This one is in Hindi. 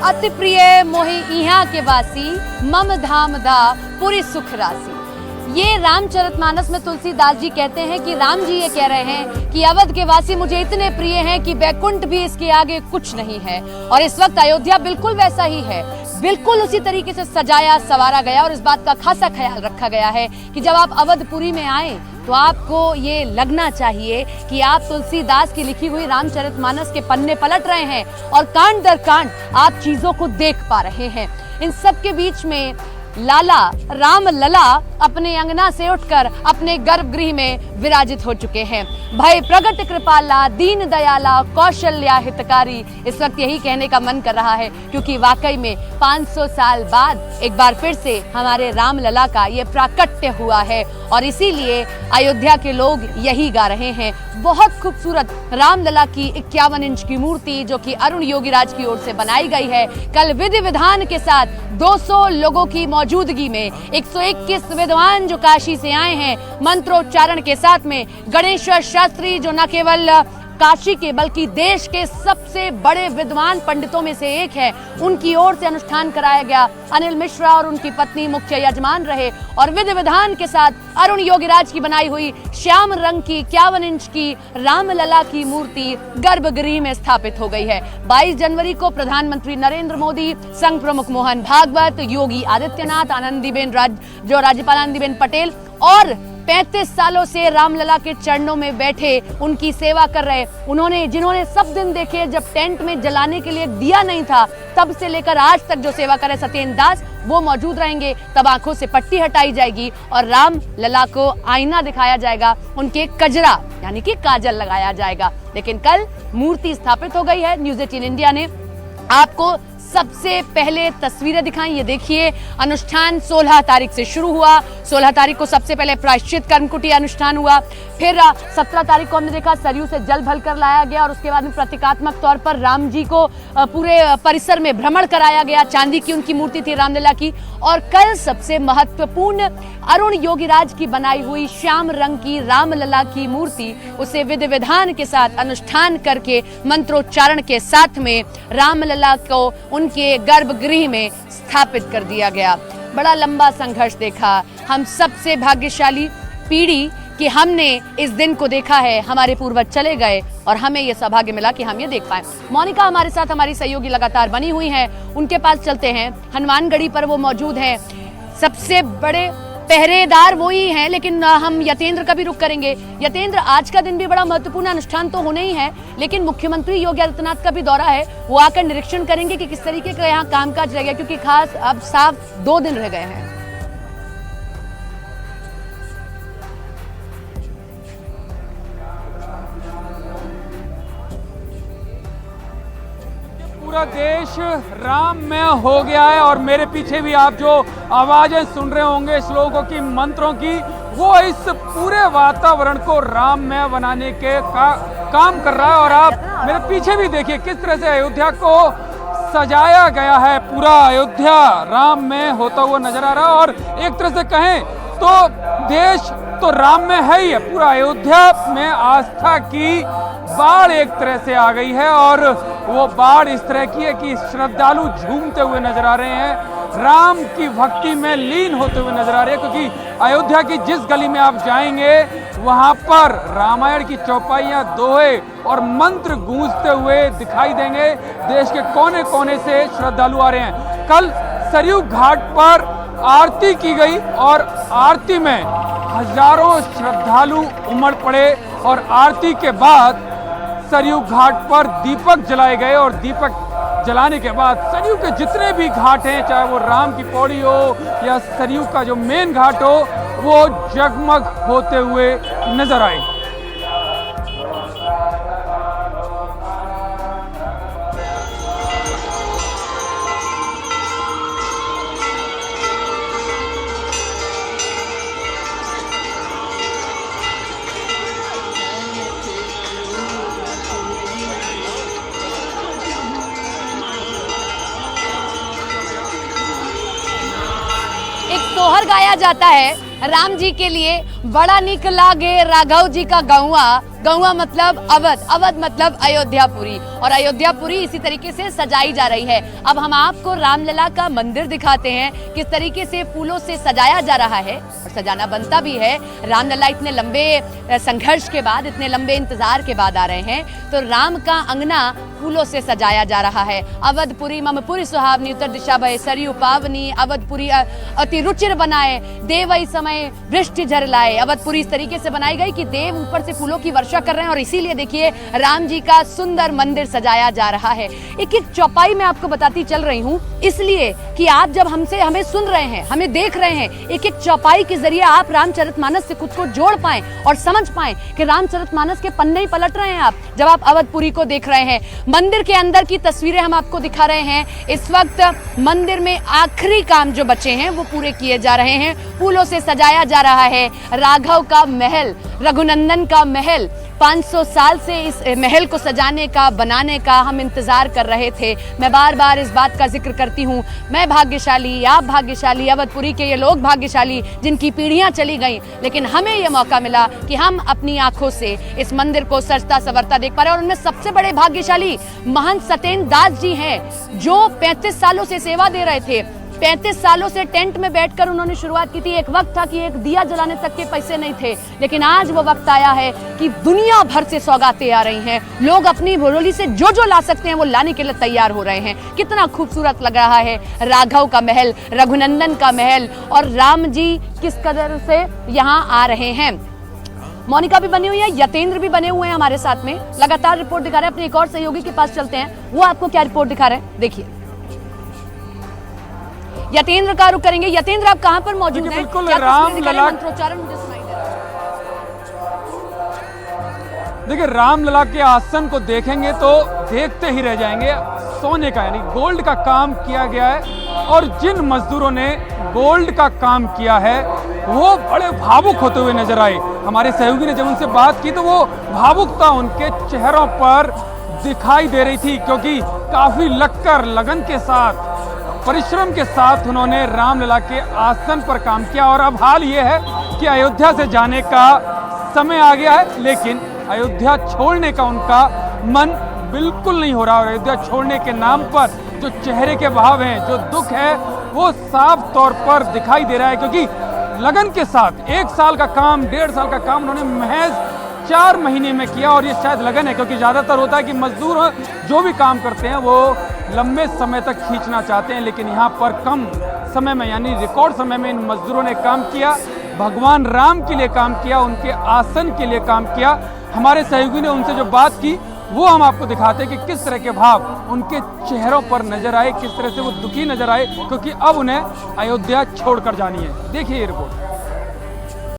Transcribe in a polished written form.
अति प्रिय मोहि इहाँ के वासी, मम धाम दा पूरी सुख राशि। ये रामचरितमानस में तुलसीदास जी कहते हैं कि राम जी ये कह रहे हैं कि अवध के वासी मुझे इतने प्रिय हैं कि वैकुंठ भी इसके आगे कुछ नहीं है। और इस वक्त अयोध्या बिल्कुल वैसा ही है, बिल्कुल उसी तरीके से सजाया संवारा गया। और इस बात का खासा ख्याल रखा गया है कि जब आप अवधपुरी में आए तो आपको ये लगना चाहिए कि आप तुलसीदास की लिखी हुई रामचरितमानस के पन्ने पलट रहे हैं और कांड दर कांड आप चीजों को देख पा रहे हैं। इन सब के बीच में लाला राम लला अपने अंगना से उठकर अपने गर्भगृह में विराजित हो चुके हैं। भय प्रगट कृपाला, दीन दयाला, कौशल्या हितकारी। इस वक्त यही कहने का मन कर रहा है क्योंकि वाकई में 500 साल बाद एक बार फिर से हमारे राम लला का ये प्राकट्य हुआ है और इसीलिए अयोध्या के लोग यही गा रहे हैं। बहुत खूबसूरत राम लला की 51 इंच की मूर्ति जो कि अरुण योगीराज की ओर से बनाई गई है, कल विधि विधान के साथ 200 लोगों की मौजूदगी में 121 विद्वान जो काशी से आए हैं मंत्रोच्चारण के साथ में, गणेश्वर शास्त्री जो न केवल काशी के बल्कि देश के सबसे बड़े विद्वान पंडितों में से एक है, उनकी ओर से अनुष्ठान कराया गया। अनिल मिश्रा और उनकी पत्नी मुख्य यजमान रहे और विधि विधान के साथ अरुण योगीराज की बनाई हुई श्याम रंग की 51 इंच की रामलला की मूर्ति गर्भगृह में स्थापित हो गई है। 22 जनवरी को प्रधानमंत्री नरेंद्र मोदी, संघ प्रमुख मोहन भागवत, योगी आदित्यनाथ, राज्यपाल आनंदीबेन पटेल और 35 सालों से रामलला के चरणों में बैठे उनकी सेवा कर रहे, जिन्होंने सब दिन देखे जब टेंट में जलाने के लिए दिया नहीं था तब से लेकर आज तक जो सेवा करे सत्येंद्र दास, वो मौजूद रहेंगे। तब आंखों से पट्टी हटाई जाएगी और राम लला को आईना दिखाया जाएगा, उनके कजरा यानी कि काजल लगाया जाएगा। लेकिन कल मूर्ति स्थापित हो गई है। न्यूज़ 18 इंडिया ने आपको सबसे पहले तस्वीरें दिखाई। ये देखिए, अनुष्ठान 16 तारीख से शुरू हुआ। 16 तारीख को सबसे पहले प्रायश्चित कर्मकुटी अनुष्ठान हुआ, फिर 17 तारीख को हमने देखा सरयू से जल भर कर लाया गया और उसके बाद में प्रतीकात्मक तौर पर राम जी को पूरे परिसर में भ्रमण कराया गया। चांदी की उनकी मूर्ति थी रामलला की। और कल सबसे महत्वपूर्ण अरुण योगीराज की बनाई हुई श्याम रंग की रामलला की मूर्ति, उसे विधि विधान के साथ अनुष्ठान करके मंत्रोच्चारण के साथ में रामलला को उनके गर्भगृह में स्थापित कर दिया गया। बड़ा लंबा संघर्ष देखा। हम सबसे भाग्यशाली पीढ़ी कि हमने इस दिन को देखा है। हमारे पूर्वज चले गए और हमें यह सौभाग्य मिला कि हम ये देख पाए। मोनिका हमारे साथ, हमारी सहयोगी लगातार बनी हुई हैं, उनके पास चलते हैं। हनुमानगढ़ी पर वो मौजूद हैं, सबसे बड़े पहरेदार वो ही हैं। लेकिन हम यतेंद्र का भी रुख करेंगे। यतेंद्र, आज का दिन भी बड़ा महत्वपूर्ण अनुष्ठान तो होने ही है, लेकिन मुख्यमंत्री योगी आदित्यनाथ का भी दौरा है। वो आकर निरीक्षण करेंगे कि किस तरीके का यहाँ कामकाज रह गया, क्योंकि खास अब साफ 2 दिन रह गए हैं। पूरा देश राममय हो गया है और मेरे पीछे भी आप जो आवाजें सुन रहे होंगे श्लोकों की, मंत्रों की, वो इस पूरे वातावरण को राममय बनाने के काम कर रहा है। और आप मेरे पीछे भी देखिए किस तरह से अयोध्या को सजाया गया है। पूरा अयोध्या राममय होता हुआ नजर आ रहा है और एक तरह से कहें तो देश तो राममय है ही है। पूरा अयोध्या में आस्था की बाढ़ एक तरह से आ गई है और वो बाढ़ इस तरह की है कि श्रद्धालु झूमते हुए नजर आ रहे हैं, राम की भक्ति में लीन होते हुए नजर आ रहे हैं। क्योंकि अयोध्या की जिस गली में आप जाएंगे वहां पर रामायण की चौपाइयां, दोहे और मंत्र गूंजते हुए दिखाई देंगे। देश के कोने कोने से श्रद्धालु आ रहे हैं। कल सरयू घाट पर आरती की गई और आरती में हजारों श्रद्धालु उमड़ पड़े और आरती के बाद सरयू घाट पर दीपक जलाए गए और दीपक जलाने के बाद सरयू के जितने भी घाट हैं, चाहे वो राम की पौड़ी हो या सरयू का जो मेन घाट हो, वो जगमग होते हुए नजर आए। सोहर गाया जाता है राम जी के लिए बड़ा निक लागे राघव जी का गौवा। गौवा मतलब अवध, अवध मतलब अयोध्यापुरी, और अयोध्यापुरी इसी तरीके से सजाई जा रही है। अब हम आपको रामलला का मंदिर दिखाते हैं, किस तरीके से फूलों से सजाया जा रहा है, और सजाना बनता भी है। रामलला इतने लंबे संघर्ष के बाद, इतने लंबे इंतजार के बाद आ रहे हैं, तो राम का अंगना फूलों से सजाया जा रहा है। अवधपुरी ममपुरी सुहावनी, उत्तर दिशा भय सरयू पावनी, अवधपुरी अति रुचिर बनाए, देव इस समय वृष्टि झर लाए। अवधपुरी इस तरीके से बनाई गई कि देव ऊपर से फूलों की वर्षा कर रहे हैं, और इसीलिए देखिए राम जी का सुंदर मंदिर सजाया जा रहा है। एक एक चौपाई में आपको बताती चल रही हूँ, इसलिए कि आप जब हमें सुन रहे हैं, हमें देख रहे हैं, एक एक चौपाई के जरिए आप रामचरितमानस से खुद को जोड़ पाएं और समझ पाएं कि रामचरितमानस के पन्ने ही पलट रहे हैं आप जब आप अवधपुरी को देख रहे हैं। मंदिर के अंदर की तस्वीरें हम आपको दिखा रहे हैं। इस वक्त मंदिर में आखिरी काम जो बचे हैं वो पूरे किए जा रहे हैं। फूलों से सजाया जा रहा है राघव का महल, रघुनंदन का महल। 500 साल से इस महल को सजाने का, बनाने का हम इंतजार कर रहे थे। मैं बार बार इस बात का जिक्र करती हूँ, मैं भाग्यशाली, आप भाग्यशाली, अवधपुरी के ये लोग भाग्यशाली जिनकी पीढ़ियां चली गईं, लेकिन हमें ये मौका मिला कि हम अपनी आंखों से इस मंदिर को सजता संवरता देख पा रहे हैं। और उनमें सबसे बड़े भाग्यशाली महंत सत्येंद्र दास जी हैं, जो 35 सालों से सेवा दे रहे थे। 35 सालों से टेंट में बैठकर उन्होंने शुरुआत की थी। एक वक्त था कि एक दिया जलाने तक के पैसे नहीं थे, लेकिन आज वो वक्त आया है कि दुनिया भर से सौगातें आ रही हैं। लोग अपनी भरोली से जो जो ला सकते हैं वो लाने के लिए तैयार हो रहे हैं। कितना खूबसूरत लग रहा है राघव का महल, रघुनंदन का महल, और राम जी किस कदर से यहाँ आ रहे हैं। मोनिका भी बनी हुई है, यतेंद्र भी बने हुए हैं हमारे साथ में, लगातार रिपोर्ट दिखा रहे हैं। अपने एक और सहयोगी के पास चलते हैं, वो आपको क्या रिपोर्ट दिखा रहे हैं, देखिए। यतेंद्र का रुख करेंगे। यतेंद्र, आप कहां पर मौजूद हैं? बिल्कुल रामलला, मंत्रोच्चारण मुझे सुनाई दे रहा है। देखिए रामलला के आसन को देखेंगे तो देखते ही रह जाएंगे। सोने का यानी गोल्ड का काम किया गया है, और जिन मजदूरों ने गोल्ड का काम किया है वो बड़े भावुक होते हुए नजर आए। हमारे सहयोगी ने जब उनसे बात की तो वो भावुकता उनके चेहरों पर दिखाई दे रही थी, क्योंकि काफी लगन के साथ, परिश्रम के साथ उन्होंने रामलला के आसन पर काम किया। और अब हाल ये है कि अयोध्या से जाने का समय आ गया है, लेकिन अयोध्या छोड़ने का उनका मन बिल्कुल नहीं हो रहा। और अयोध्या छोड़ने के नाम पर जो चेहरे के भाव हैं, जो दुख है, वो साफ तौर पर दिखाई दे रहा है। क्योंकि लगन के साथ 1 साल का काम, 1.5 साल का काम उन्होंने महज 4 महीने में किया। और ये शायद लगन है, क्योंकि ज़्यादातर होता है कि मजदूर जो भी काम करते हैं वो लंबे समय तक खींचना चाहते हैं, लेकिन यहाँ पर कम समय में यानी रिकॉर्ड समय में इन मजदूरों ने काम किया, भगवान राम के लिए काम किया, उनके आसन के लिए काम किया। हमारे सहयोगी ने उनसे जो बात की वो हम आपको दिखाते हैं कि किस तरह के भाव उनके चेहरों पर नजर आए, किस तरह से वो दुखी नजर आए, क्योंकि अब उन्हें अयोध्या छोड़कर जानी है। देखिए ये रिपोर्ट।